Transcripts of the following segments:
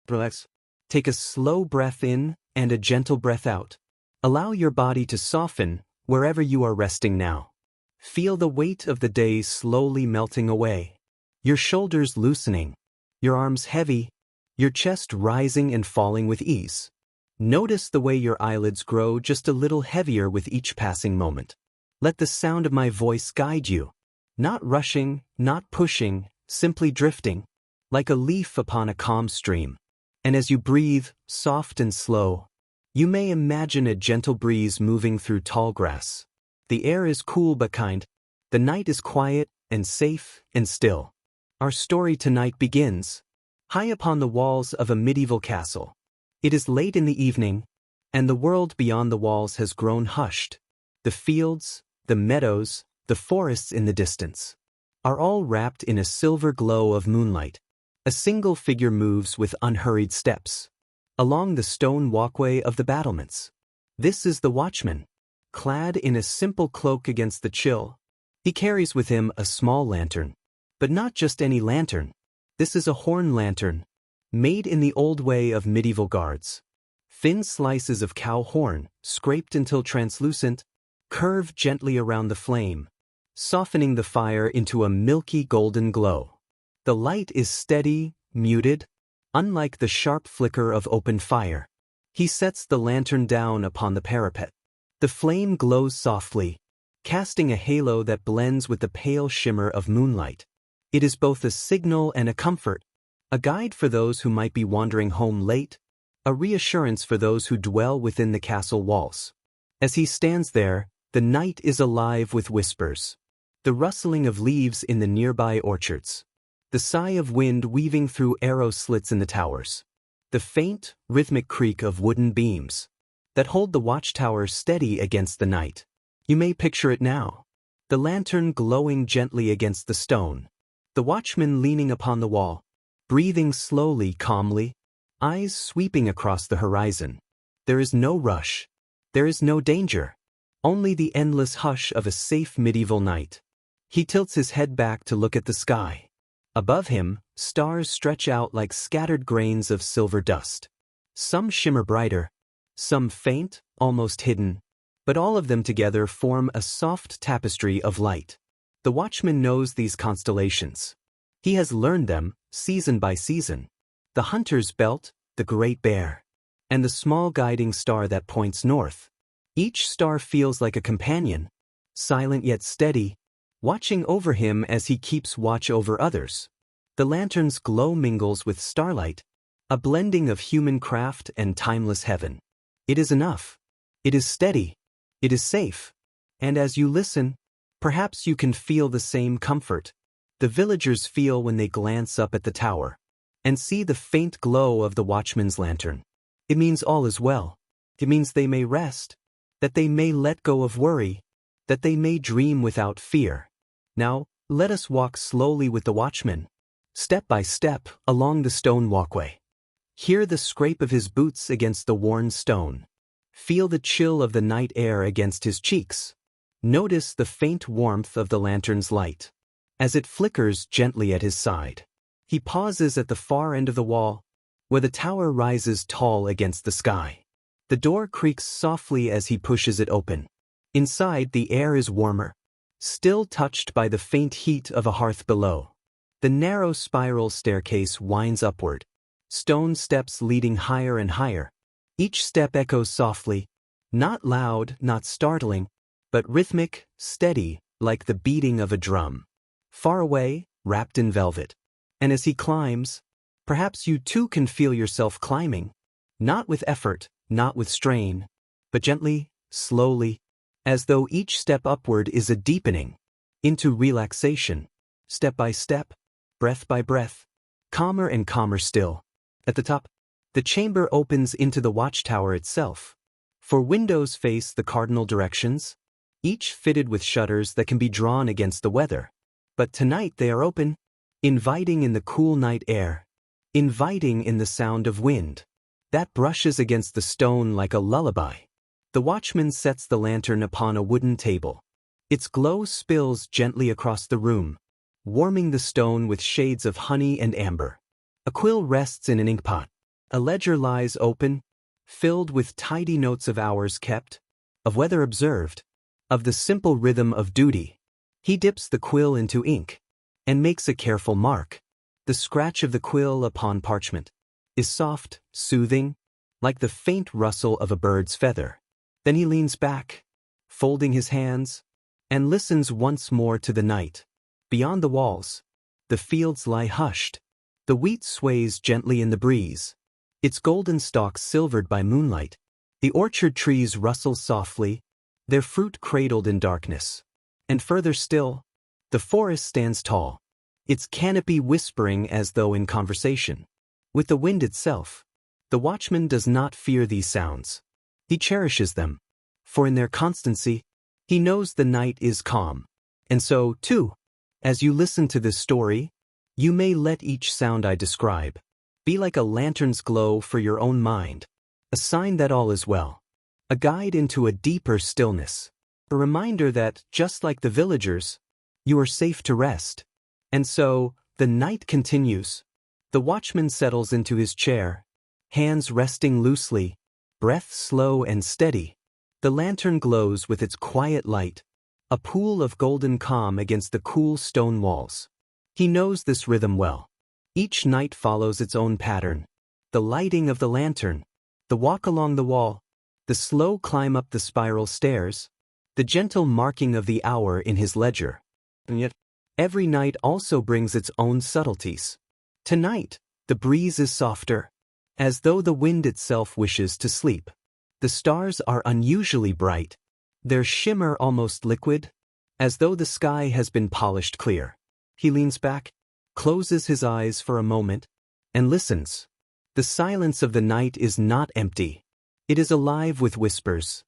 Relax. Take a slow breath in and a gentle breath out. Allow your body to soften wherever you are resting now. Feel the weight of the day slowly melting away. Your shoulders loosening, your arms heavy, your chest rising and falling with ease. Notice the way your eyelids grow just a little heavier with each passing moment. Let the sound of my voice guide you. Not rushing, not pushing, simply drifting, like a leaf upon a calm stream. And as you breathe, soft and slow, you may imagine a gentle breeze moving through tall grass. The air is cool but kind. The night is quiet and safe and still. Our story tonight begins high upon the walls of a medieval castle. It is late in the evening, and the world beyond the walls has grown hushed. The fields, the meadows, the forests in the distance are all wrapped in a silver glow of moonlight. A single figure moves with unhurried steps along the stone walkway of the battlements. This is the watchman, clad in a simple cloak against the chill. He carries with him a small lantern, but not just any lantern. This is a horn lantern, made in the old way of medieval guards. Thin slices of cow horn, scraped until translucent, curve gently around the flame, softening the fire into a milky golden glow. The light is steady, muted, unlike the sharp flicker of open fire. He sets the lantern down upon the parapet. The flame glows softly, casting a halo that blends with the pale shimmer of moonlight. It is both a signal and a comfort, a guide for those who might be wandering home late, a reassurance for those who dwell within the castle walls. As he stands there, the night is alive with whispers. The rustling of leaves in the nearby orchards. The sigh of wind weaving through arrow slits in the towers. The faint, rhythmic creak of wooden beams that hold the watchtower steady against the night. You may picture it now. The lantern glowing gently against the stone. The watchman leaning upon the wall, breathing slowly, calmly, eyes sweeping across the horizon. There is no rush. There is no danger. Only the endless hush of a safe medieval night. He tilts his head back to look at the sky. Above him, stars stretch out like scattered grains of silver dust. Some shimmer brighter, some faint, almost hidden, but all of them together form a soft tapestry of light. The watchman knows these constellations. He has learned them, season by season. The hunter's belt, the great bear, and the small guiding star that points north. Each star feels like a companion, silent yet steady, watching over him as he keeps watch over others. The lantern's glow mingles with starlight, a blending of human craft and timeless heaven. It is enough. It is steady. It is safe. And as you listen, perhaps you can feel the same comfort the villagers feel when they glance up at the tower and see the faint glow of the watchman's lantern. It means all is well. It means they may rest, that they may let go of worry, that they may dream without fear. Now, let us walk slowly with the watchman, step by step, along the stone walkway. Hear the scrape of his boots against the worn stone. Feel the chill of the night air against his cheeks. Notice the faint warmth of the lantern's light as it flickers gently at his side. He pauses at the far end of the wall, where the tower rises tall against the sky. The door creaks softly as he pushes it open. Inside, the air is warmer, still touched by the faint heat of a hearth below. The narrow spiral staircase winds upward, stone steps leading higher and higher. Each step echoes softly, not loud, not startling, but rhythmic, steady, like the beating of a drum. Far away, wrapped in velvet. And as he climbs, perhaps you too can feel yourself climbing, not with effort, not with strain, but gently, slowly, as though each step upward is a deepening into relaxation, step by step, breath by breath, calmer and calmer still. At the top, the chamber opens into the watchtower itself. For windows face the cardinal directions, each fitted with shutters that can be drawn against the weather. But tonight they are open, inviting in the cool night air, inviting in the sound of wind that brushes against the stone like a lullaby. The watchman sets the lantern upon a wooden table. Its glow spills gently across the room, warming the stone with shades of honey and amber. A quill rests in an inkpot, A ledger lies open, filled with tidy notes of hours kept, of weather observed, of the simple rhythm of duty. He dips the quill into ink and makes a careful mark. The scratch of the quill upon parchment is soft, soothing, like the faint rustle of a bird's feather. Then he leans back, folding his hands, and listens once more to the night. Beyond the walls, the fields lie hushed. The wheat sways gently in the breeze, its golden stalks silvered by moonlight. The orchard trees rustle softly, their fruit cradled in darkness. And further still, the forest stands tall, its canopy whispering as though in conversation with the wind itself. The watchman does not fear these sounds. He cherishes them, for in their constancy, he knows the night is calm. And so, too, as you listen to this story, you may let each sound I describe be like a lantern's glow for your own mind, a sign that all is well, a guide into a deeper stillness, a reminder that, just like the villagers, you are safe to rest. And so, the night continues. The watchman settles into his chair, hands resting loosely, breath slow and steady. The lantern glows with its quiet light, a pool of golden calm against the cool stone walls. He knows this rhythm well. Each night follows its own pattern. The lighting of the lantern, the walk along the wall, the slow climb up the spiral stairs, the gentle marking of the hour in his ledger. And yet, every night also brings its own subtleties. Tonight, the breeze is softer, as though the wind itself wishes to sleep. The stars are unusually bright, their shimmer almost liquid, as though the sky has been polished clear. He leans back, closes his eyes for a moment, and listens. The silence of the night is not empty. It is alive with whispers.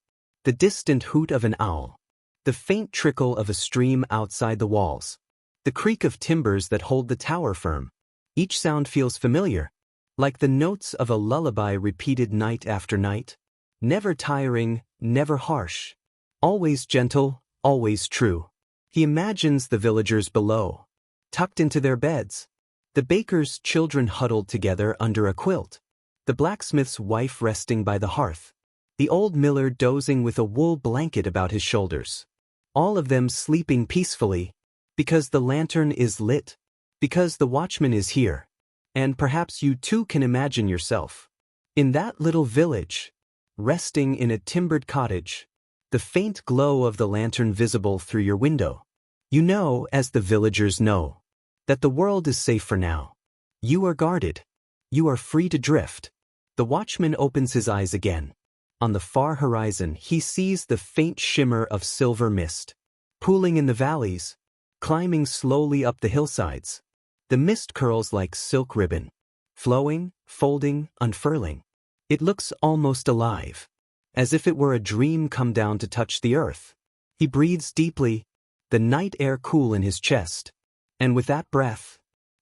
The distant hoot of an owl, the faint trickle of a stream outside the walls, the creak of timbers that hold the tower firm. Each sound feels familiar, like the notes of a lullaby repeated night after night. Never tiring, never harsh. Always gentle, always true. He imagines the villagers below, tucked into their beds, the baker's children huddled together under a quilt, the blacksmith's wife resting by the hearth, the old miller dozing with a wool blanket about his shoulders. All of them sleeping peacefully, because the lantern is lit, because the watchman is here. And perhaps you too can imagine yourself in that little village, resting in a timbered cottage, the faint glow of the lantern visible through your window. You know, as the villagers know, that the world is safe for now. You are guarded. You are free to drift. The watchman opens his eyes again. On the far horizon, he sees the faint shimmer of silver mist, pooling in the valleys, climbing slowly up the hillsides. The mist curls like silk ribbon, flowing, folding, unfurling. It looks almost alive, as if it were a dream come down to touch the earth. He breathes deeply, the night air cool in his chest, and with that breath,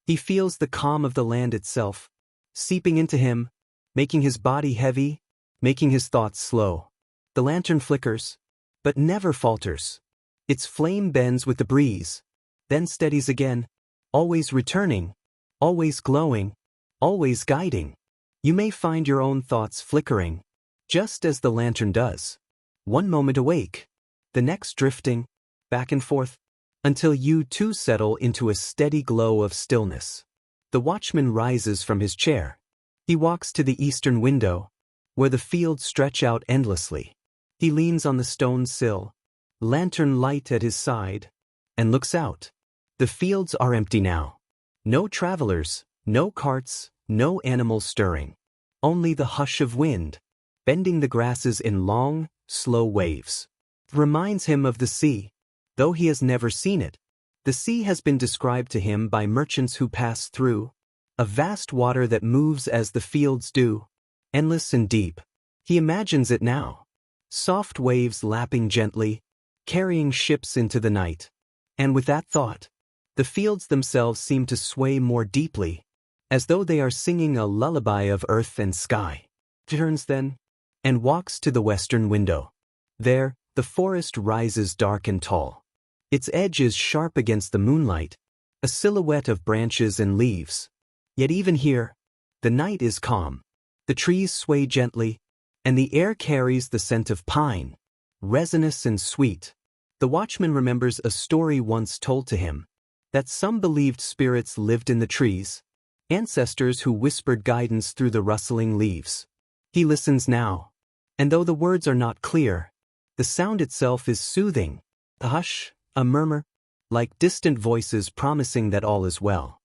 he feels the calm of the land itself, seeping into him, making his body heavy, making his thoughts slow. The lantern flickers, but never falters. Its flame bends with the breeze, then steadies again, always returning, always glowing, always guiding. You may find your own thoughts flickering, just as the lantern does. One moment awake, the next drifting, back and forth, until you too settle into a steady glow of stillness. The watchman rises from his chair. He walks to the eastern window, where the fields stretch out endlessly. He leans on the stone sill, lantern light at his side, and looks out. The fields are empty now. No travelers, no carts, no animals stirring. Only the hush of wind, bending the grasses in long, slow waves. Reminds him of the sea. Though he has never seen it, the sea has been described to him by merchants who pass through, a vast water that moves as the fields do, endless and deep. He imagines it now. Soft waves lapping gently, carrying ships into the night. And with that thought, the fields themselves seem to sway more deeply, as though they are singing a lullaby of earth and sky. Turns then, and walks to the western window. There, the forest rises dark and tall. Its edge is sharp against the moonlight, a silhouette of branches and leaves. Yet even here, the night is calm. The trees sway gently, and the air carries the scent of pine, resinous and sweet. The watchman remembers a story once told to him, that some believed spirits lived in the trees, ancestors who whispered guidance through the rustling leaves. He listens now, and though the words are not clear, the sound itself is soothing, a hush, a murmur, like distant voices promising that all is well.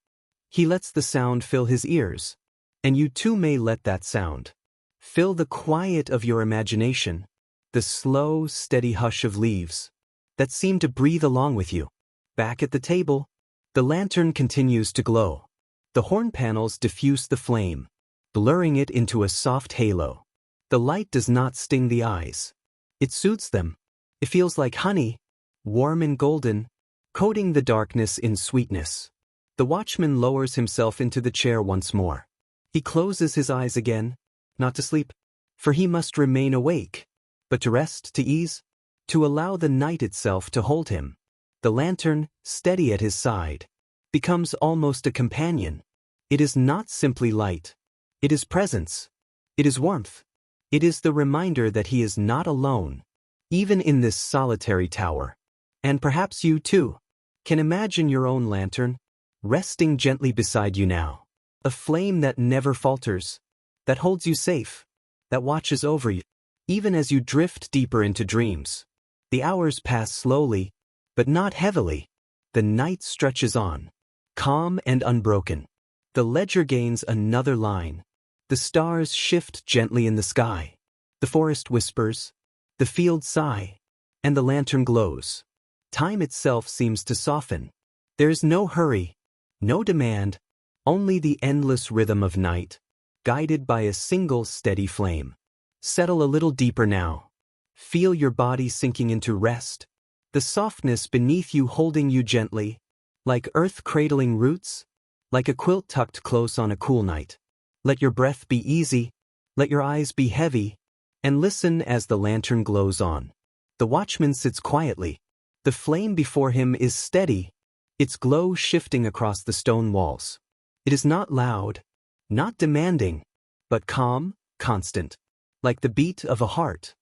He lets the sound fill his ears, and you too may let that sound fill the quiet of your imagination, the slow, steady hush of leaves that seem to breathe along with you. Back at the table, the lantern continues to glow. The horn panels diffuse the flame, blurring it into a soft halo. The light does not sting the eyes. It soothes them. It feels like honey, warm and golden, coating the darkness in sweetness. The watchman lowers himself into the chair once more. He closes his eyes again, not to sleep, for he must remain awake, but to rest, to ease, to allow the night itself to hold him. The lantern, steady at his side, becomes almost a companion. It is not simply light. It is presence. It is warmth. It is the reminder that he is not alone, even in this solitary tower. And perhaps you, too, can imagine your own lantern, resting gently beside you now. A flame that never falters, that holds you safe, that watches over you, even as you drift deeper into dreams. The hours pass slowly, but not heavily. The night stretches on, calm and unbroken. The ledger gains another line. The stars shift gently in the sky. The forest whispers, the fields sigh, and the lantern glows. Time itself seems to soften. There is no hurry, no demand, only the endless rhythm of night, guided by a single steady flame. Settle a little deeper now. Feel your body sinking into rest, the softness beneath you holding you gently, like earth cradling roots, like a quilt tucked close on a cool night. Let your breath be easy, let your eyes be heavy, and listen as the lantern glows on. The watchman sits quietly. The flame before him is steady, its glow shifting across the stone walls. It is not loud, not demanding, but calm, constant, like the beat of a heart.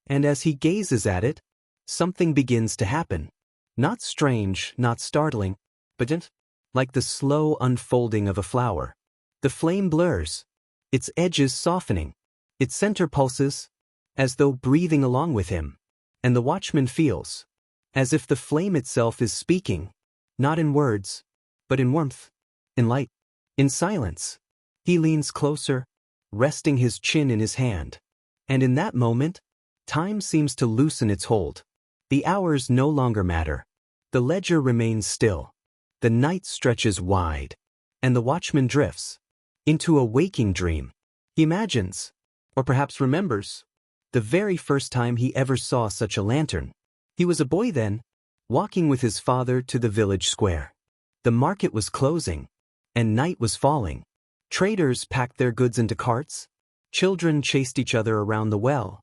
And as he gazes at it, something begins to happen. Not strange, not startling, but like the slow unfolding of a flower. The flame blurs, its edges softening, its center pulses, as though breathing along with him. And the watchman feels, as if the flame itself is speaking, not in words, but in warmth, in light, in silence. He leans closer, resting his chin in his hand. And in that moment, time seems to loosen its hold. The hours no longer matter. The ledger remains still. The night stretches wide, and the watchman drifts into a waking dream. He imagines, or perhaps remembers, the very first time he ever saw such a lantern. He was a boy then, walking with his father to the village square. The market was closing, and night was falling. Traders packed their goods into carts, children chased each other around the well,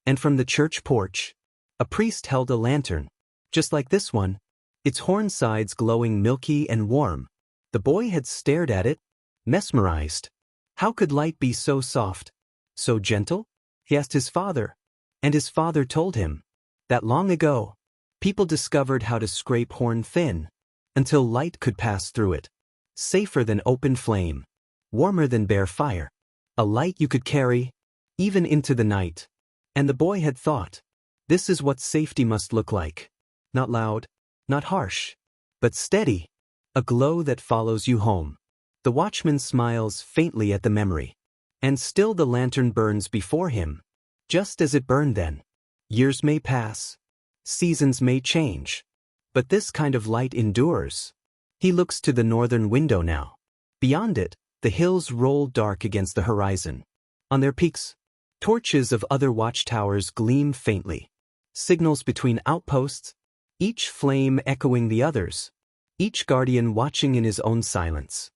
and from the church porch, a priest held a lantern, just like this one, its horn sides glowing milky and warm. The boy had stared at it, mesmerized. How could light be so soft, so gentle? He asked his father, and his father told him that long ago, people discovered how to scrape horn thin until light could pass through it. Safer than open flame, warmer than bare fire. A light you could carry, even into the night. And the boy had thought, this is what safety must look like. Not loud, not harsh, but steady. A glow that follows you home. The watchman smiles faintly at the memory. And still the lantern burns before him, just as it burned then. Years may pass, seasons may change, but this kind of light endures. He looks to the northern window now. Beyond it, the hills roll dark against the horizon. On their peaks, torches of other watchtowers gleam faintly. Signals between outposts, each flame echoing the others, each guardian watching in his own silence.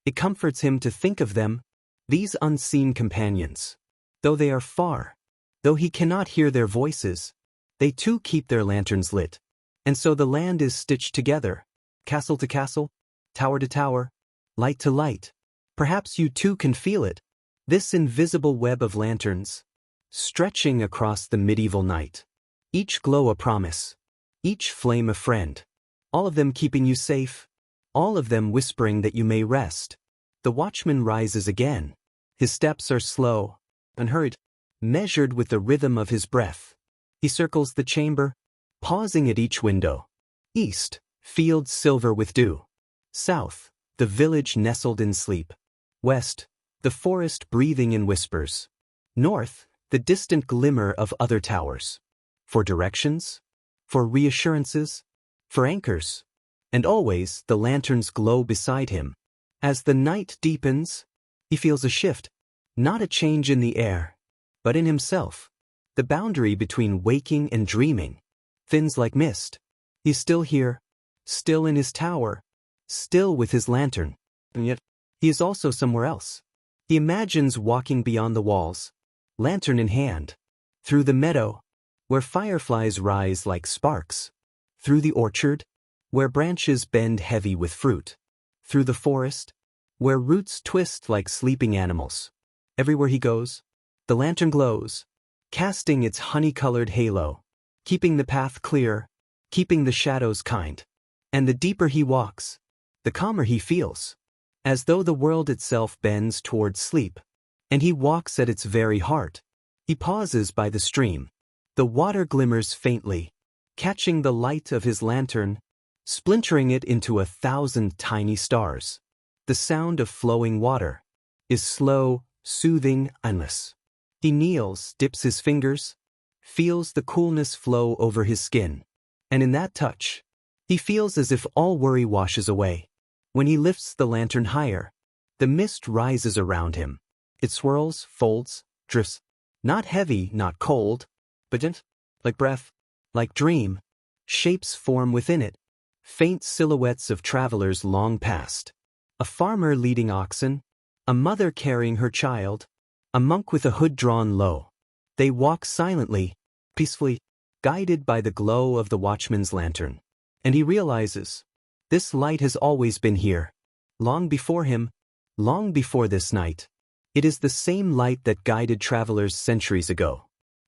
It comforts him to think of them, these unseen companions. Though they are far, though he cannot hear their voices, they too keep their lanterns lit. And so the land is stitched together, castle to castle, tower to tower, light to light. Perhaps you too can feel it, This invisible web of lanterns, stretching across the medieval night. Each glow a promise. Each flame a friend. All of them keeping you safe. All of them whispering that you may rest. The watchman rises again. His steps are slow, unhurried, measured with the rhythm of his breath. He circles the chamber, pausing at each window. East, fields silver with dew. South, the village nestled in sleep. West, the forest breathing in whispers. North, the distant glimmer of other towers. For directions? For reassurances? For anchors? And always the lanterns glow beside him. As the night deepens, he feels a shift, not a change in the air, but in himself. The boundary between waking and dreaming thins like mist. He's still here, still in his tower, still with his lantern, and yet he is also somewhere else. He imagines walking beyond the walls, lantern in hand, through the meadow, where fireflies rise like sparks, through the orchard, where branches bend heavy with fruit, through the forest, where roots twist like sleeping animals. Everywhere he goes, the lantern glows, casting its honey-colored halo, keeping the path clear, keeping the shadows kind. And the deeper he walks, the calmer he feels, as though the world itself bends towards sleep, and he walks at its very heart. He pauses by the stream. The water glimmers faintly, catching the light of his lantern, splintering it into 1,000 tiny stars. The sound of flowing water is slow, soothing, endless. He kneels, dips his fingers, feels the coolness flow over his skin, and in that touch, he feels as if all worry washes away. When he lifts the lantern higher, the mist rises around him. It swirls, folds, drifts, not heavy, not cold, but gentle, like breath, like dream. Shapes form within it, faint silhouettes of travelers long past. A farmer leading oxen, a mother carrying her child, a monk with a hood drawn low. They walk silently, peacefully, guided by the glow of the watchman's lantern. And he realizes, this light has always been here, long before him, long before this night. It is the same light that guided travelers centuries ago.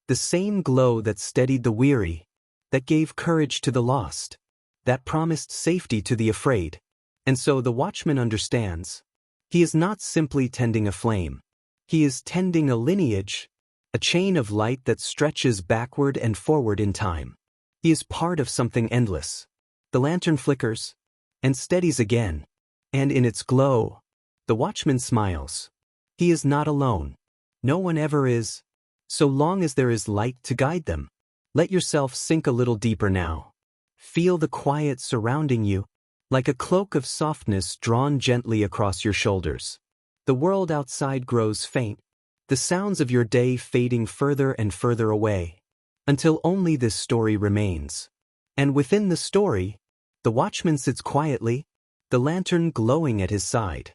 The same glow that steadied the weary, that gave courage to the lost, that promised safety to the afraid. And so the watchman understands. He is not simply tending a flame. He is tending a lineage, a chain of light that stretches backward and forward in time. He is part of something endless. The lantern flickers, and steadies again, and in its glow, the watchman smiles. He is not alone. No one ever is, so long as there is light to guide them. Let yourself sink a little deeper now. Feel the quiet surrounding you, like a cloak of softness drawn gently across your shoulders. The world outside grows faint, the sounds of your day fading further and further away, until only this story remains. And within the story, the watchman sits quietly, the lantern glowing at his side.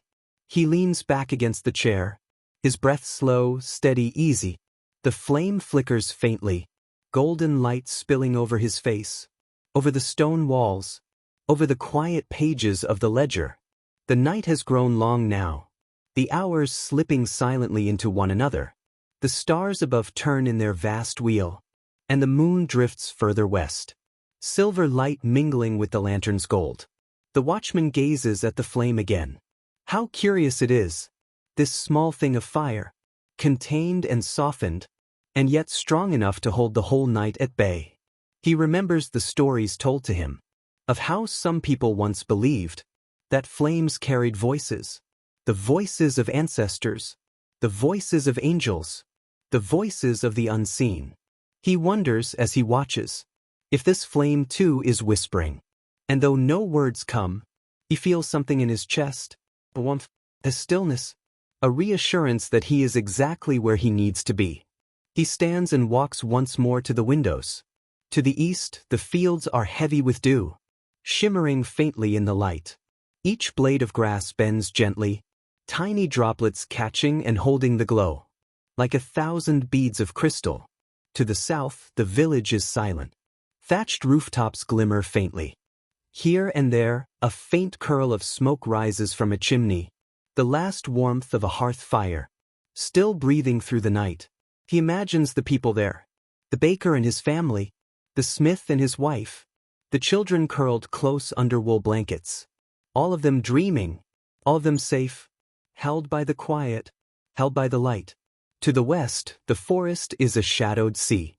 He leans back against the chair, his breath slow, steady, easy. The flame flickers faintly, golden light spilling over his face, over the stone walls, over the quiet pages of the ledger. The night has grown long now, the hours slipping silently into one another. The stars above turn in their vast wheel, and the moon drifts further west, silver light mingling with the lantern's gold. The watchman gazes at the flame again. How curious it is, this small thing of fire, contained and softened, and yet strong enough to hold the whole night at bay. He remembers the stories told to him, of how some people once believed that flames carried voices, the voices of ancestors, the voices of angels, the voices of the unseen. He wonders as he watches, if this flame too is whispering. And though no words come, he feels something in his chest, a warmth, a stillness, a reassurance that he is exactly where he needs to be. He stands and walks once more to the windows. To the east, the fields are heavy with dew, shimmering faintly in the light. Each blade of grass bends gently, tiny droplets catching and holding the glow, like 1,000 beads of crystal. To the south, the village is silent. Thatched rooftops glimmer faintly. Here and there, a faint curl of smoke rises from a chimney, the last warmth of a hearth fire. still breathing through the night. He imagines the people there. The baker and his family, the smith and his wife, the children curled close under wool blankets. All of them dreaming, all of them safe, held by the quiet, held by the light. To the west, the forest is a shadowed sea.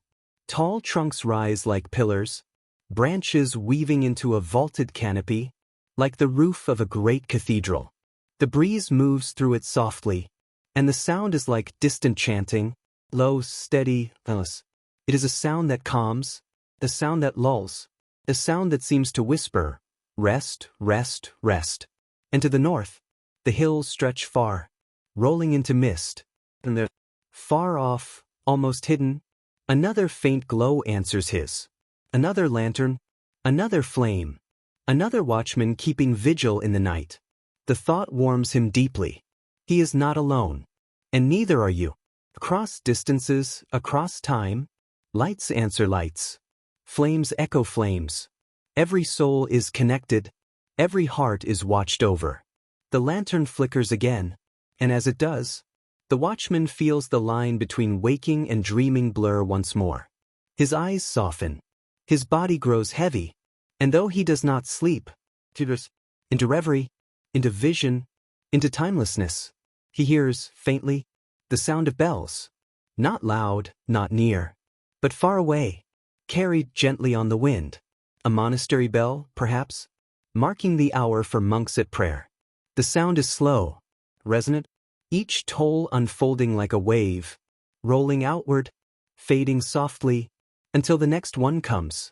Tall trunks rise like pillars, branches weaving into a vaulted canopy, like the roof of a great cathedral. The breeze moves through it softly, and the sound is like distant chanting, low, steady, endless. It is a sound that calms, a sound that lulls, a sound that seems to whisper, rest, rest, rest. And to the north, the hills stretch far, rolling into mist, and there, far off, almost hidden, another faint glow answers his. Another lantern, another flame, another watchman keeping vigil in the night. The thought warms him deeply. He is not alone, and neither are you. Across distances, across time, lights answer lights. Flames echo flames. Every soul is connected, every heart is watched over. The lantern flickers again, and as it does, the watchman feels the line between waking and dreaming blur once more. His eyes soften. His body grows heavy, and though he does not sleep, into reverie, into vision, into timelessness, he hears, faintly, the sound of bells. Not loud, not near, but far away, carried gently on the wind. A monastery bell, perhaps, marking the hour for monks at prayer. The sound is slow, resonant, each toll unfolding like a wave, rolling outward, fading softly, until the next one comes.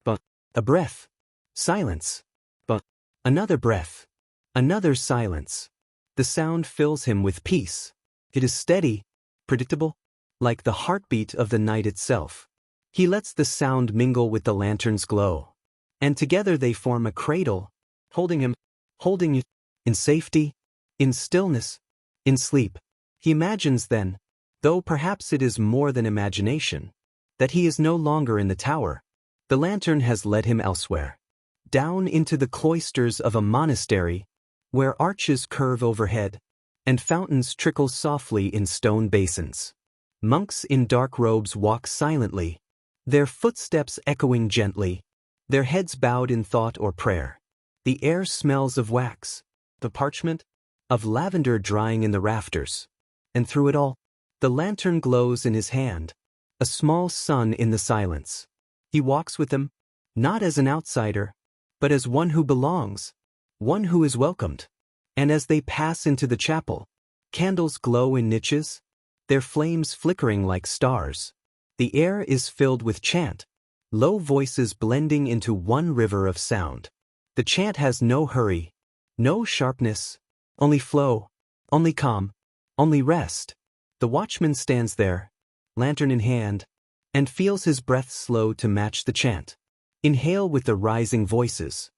But a breath, silence. But another breath, another silence. The sound fills him with peace. It is steady, predictable, like the heartbeat of the night itself. He lets the sound mingle with the lantern's glow, and together they form a cradle, holding you, in safety, in stillness, in sleep. He imagines then, though perhaps it is more than imagination, that he is no longer in the tower. The lantern has led him elsewhere, down into the cloisters of a monastery, where arches curve overhead, and fountains trickle softly in stone basins. Monks in dark robes walk silently, their footsteps echoing gently, their heads bowed in thought or prayer. The air smells of wax, the parchment, of lavender drying in the rafters. And through it all, the lantern glows in his hand, a small sun in the silence. He walks with them, not as an outsider, but as one who belongs, one who is welcomed. And as they pass into the chapel, candles glow in niches, their flames flickering like stars. The air is filled with chant, low voices blending into one river of sound. The chant has no hurry, no sharpness, only flow, only calm, only rest. The watchman stands there, lantern in hand, and feels his breath slow to match the chant. Inhale with the rising voices,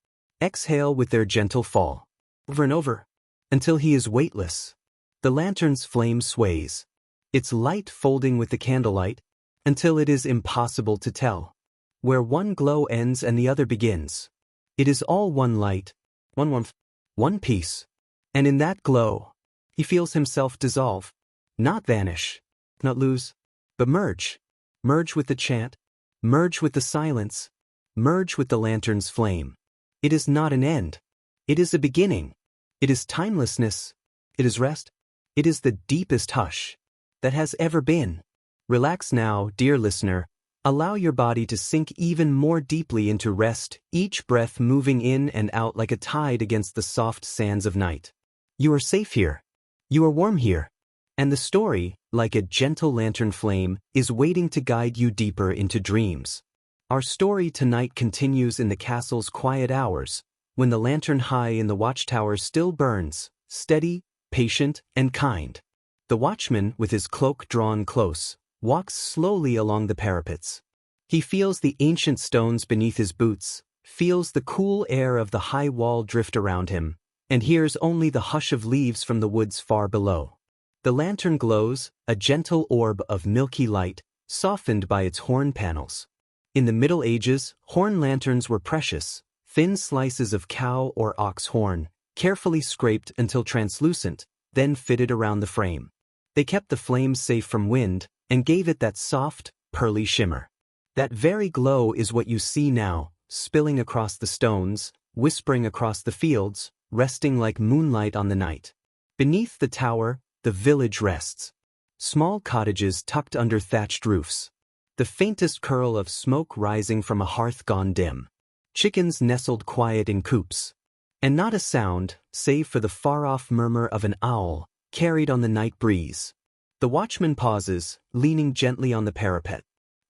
exhale with their gentle fall, over and over, until he is weightless. The lantern's flame sways, its light folding with the candlelight, until it is impossible to tell where one glow ends and the other begins. It is all one light, one warmth, one peace. And in that glow, he feels himself dissolve, not vanish, not lose, but merge. Merge with the chant, merge with the silence, merge with the lantern's flame. It is not an end. It is a beginning. It is timelessness. It is rest. It is the deepest hush that has ever been. Relax now, dear listener. Allow your body to sink even more deeply into rest, each breath moving in and out like a tide against the soft sands of night. You are safe here. You are warm here. And the story, like a gentle lantern flame, is waiting to guide you deeper into dreams. Our story tonight continues in the castle's quiet hours, when the lantern high in the watchtower still burns, steady, patient, and kind. The watchman, with his cloak drawn close, walks slowly along the parapets. He feels the ancient stones beneath his boots, feels the cool air of the high wall drift around him, and hears only the hush of leaves from the woods far below. The lantern glows, a gentle orb of milky light, softened by its horn panels. In the Middle Ages, horn lanterns were precious, thin slices of cow or ox horn, carefully scraped until translucent, then fitted around the frame. They kept the flames safe from wind and gave it that soft, pearly shimmer. That very glow is what you see now, spilling across the stones, whispering across the fields, resting like moonlight on the night. Beneath the tower, the village rests. Small cottages tucked under thatched roofs. The faintest curl of smoke rising from a hearth gone dim. Chickens nestled quiet in coops. And not a sound, save for the far-off murmur of an owl, carried on the night breeze. The watchman pauses, leaning gently on the parapet.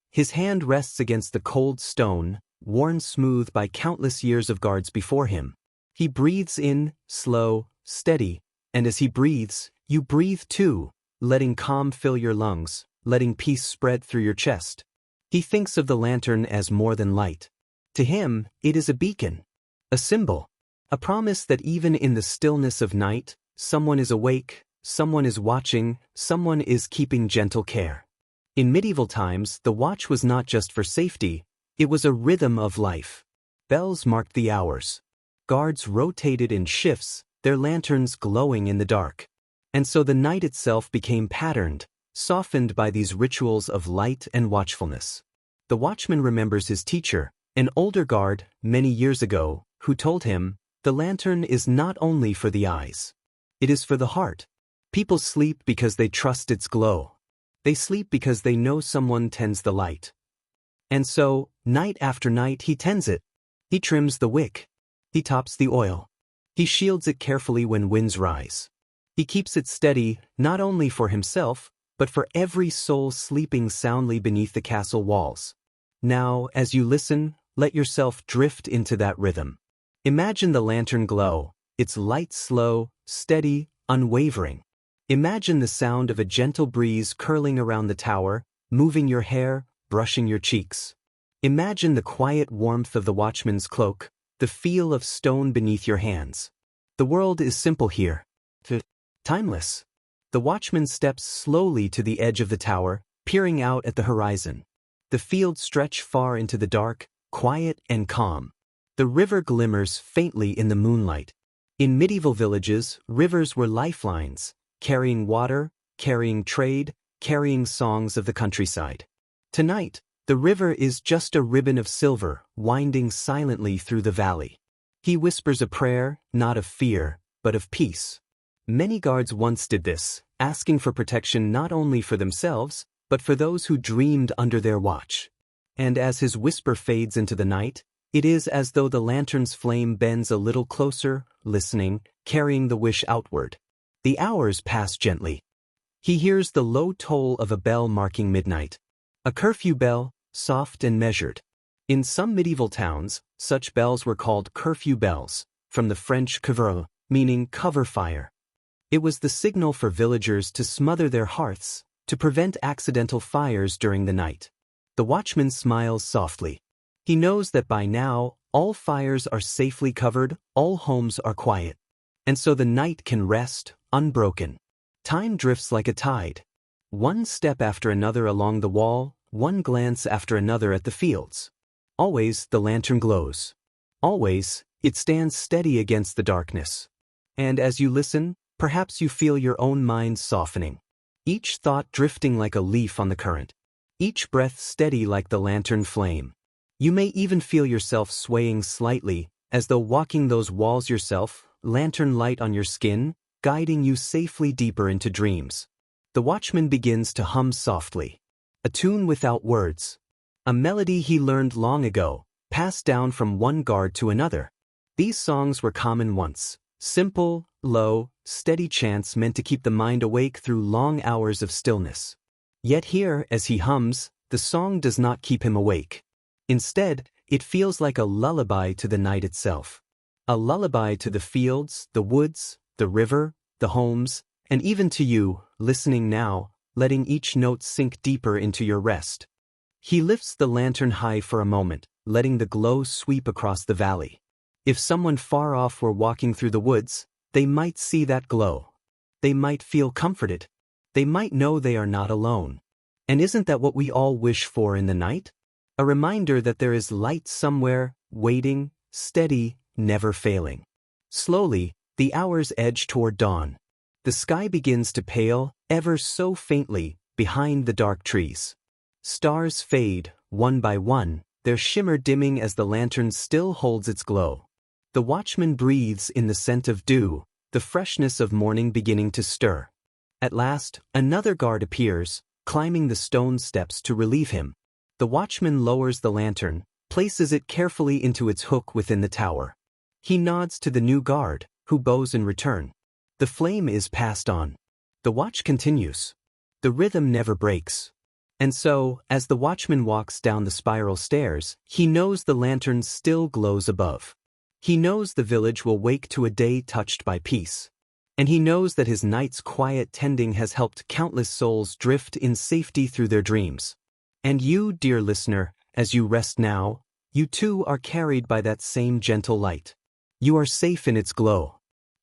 His hand rests against the cold stone, worn smooth by countless years of guards before him. He breathes in, slow, steady, and as he breathes, you breathe too, letting calm fill your lungs, letting peace spread through your chest. He thinks of the lantern as more than light. To him, it is a beacon, a symbol, a promise that even in the stillness of night, someone is awake, someone is watching, someone is keeping gentle care. In medieval times, the watch was not just for safety, it was a rhythm of life. Bells marked the hours. Guards rotated in shifts, their lanterns glowing in the dark. And so the night itself became patterned, softened by these rituals of light and watchfulness. The watchman remembers his teacher, an older guard, many years ago, who told him, "The lantern is not only for the eyes. It is for the heart." People sleep because they trust its glow. They sleep because they know someone tends the light. And so, night after night he tends it. He trims the wick. He tops the oil. He shields it carefully when winds rise. He keeps it steady, not only for himself, but for every soul sleeping soundly beneath the castle walls. Now, as you listen, let yourself drift into that rhythm. Imagine the lantern glow, its light slow, steady, unwavering. Imagine the sound of a gentle breeze curling around the tower, moving your hair, brushing your cheeks. Imagine the quiet warmth of the watchman's cloak, the feel of stone beneath your hands. The world is simple here. Timeless. The watchman steps slowly to the edge of the tower, peering out at the horizon. The fields stretch far into the dark, quiet and calm. The river glimmers faintly in the moonlight. In medieval villages, rivers were lifelines, carrying water, carrying trade, carrying songs of the countryside. Tonight, the river is just a ribbon of silver, winding silently through the valley. He whispers a prayer, not of fear, but of peace. Many guards once did this, asking for protection not only for themselves, but for those who dreamed under their watch. And as his whisper fades into the night, it is as though the lantern's flame bends a little closer, listening, carrying the wish outward. The hours pass gently. He hears the low toll of a bell marking midnight. A curfew bell, soft and measured. In some medieval towns, such bells were called curfew bells, from the French couvre, meaning cover fire. It was the signal for villagers to smother their hearths, to prevent accidental fires during the night. The watchman smiles softly. He knows that by now, all fires are safely covered, all homes are quiet. And so the night can rest, unbroken. Time drifts like a tide. One step after another along the wall, one glance after another at the fields. Always the lantern glows. Always, it stands steady against the darkness. And as you listen, perhaps you feel your own mind softening. Each thought drifting like a leaf on the current. Each breath steady like the lantern flame. You may even feel yourself swaying slightly, as though walking those walls yourself, lantern light on your skin, guiding you safely deeper into dreams. The watchman begins to hum softly. A tune without words. A melody he learned long ago, passed down from one guard to another. These songs were common once. Simple, low, steady chants meant to keep the mind awake through long hours of stillness. Yet here, as he hums, the song does not keep him awake. Instead, it feels like a lullaby to the night itself. A lullaby to the fields, the woods, the river, the homes, and even to you, listening now, letting each note sink deeper into your rest. He lifts the lantern high for a moment, letting the glow sweep across the valley. If someone far off were walking through the woods, they might see that glow. They might feel comforted. They might know they are not alone. And isn't that what we all wish for in the night? A reminder that there is light somewhere, waiting, steady, never failing. Slowly, the hours edge toward dawn. The The sky begins to pale, ever so faintly, behind the dark trees. Stars fade, one by one, their shimmer dimming as the lantern still holds its glow. The watchman breathes in the scent of dew, the freshness of morning beginning to stir. At last, another guard appears, climbing the stone steps to relieve him. The watchman lowers the lantern, places it carefully into its hook within the tower. He nods to the new guard, who bows in return. The flame is passed on. The watch continues. The rhythm never breaks. And so, as the watchman walks down the spiral stairs, he knows the lantern still glows above. He knows the village will wake to a day touched by peace. And he knows that his night's quiet tending has helped countless souls drift in safety through their dreams. And you, dear listener, as you rest now, you too are carried by that same gentle light. You are safe in its glow.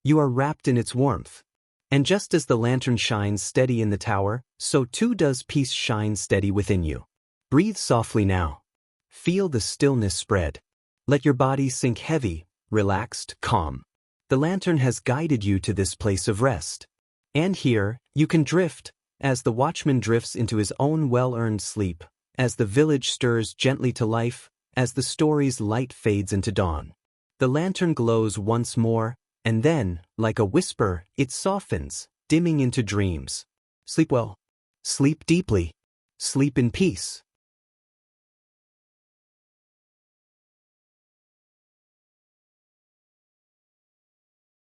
You are wrapped in its warmth. And just as the lantern shines steady in the tower, so too does peace shine steady within you. Breathe softly now. Feel the stillness spread. Let your body sink heavy, relaxed, calm. The lantern has guided you to this place of rest. And here, you can drift, as the watchman drifts into his own well-earned sleep, as the village stirs gently to life, as the story's light fades into dawn. The lantern glows once more, and then, like a whisper, it softens, dimming into dreams. Sleep well. Sleep deeply. Sleep in peace.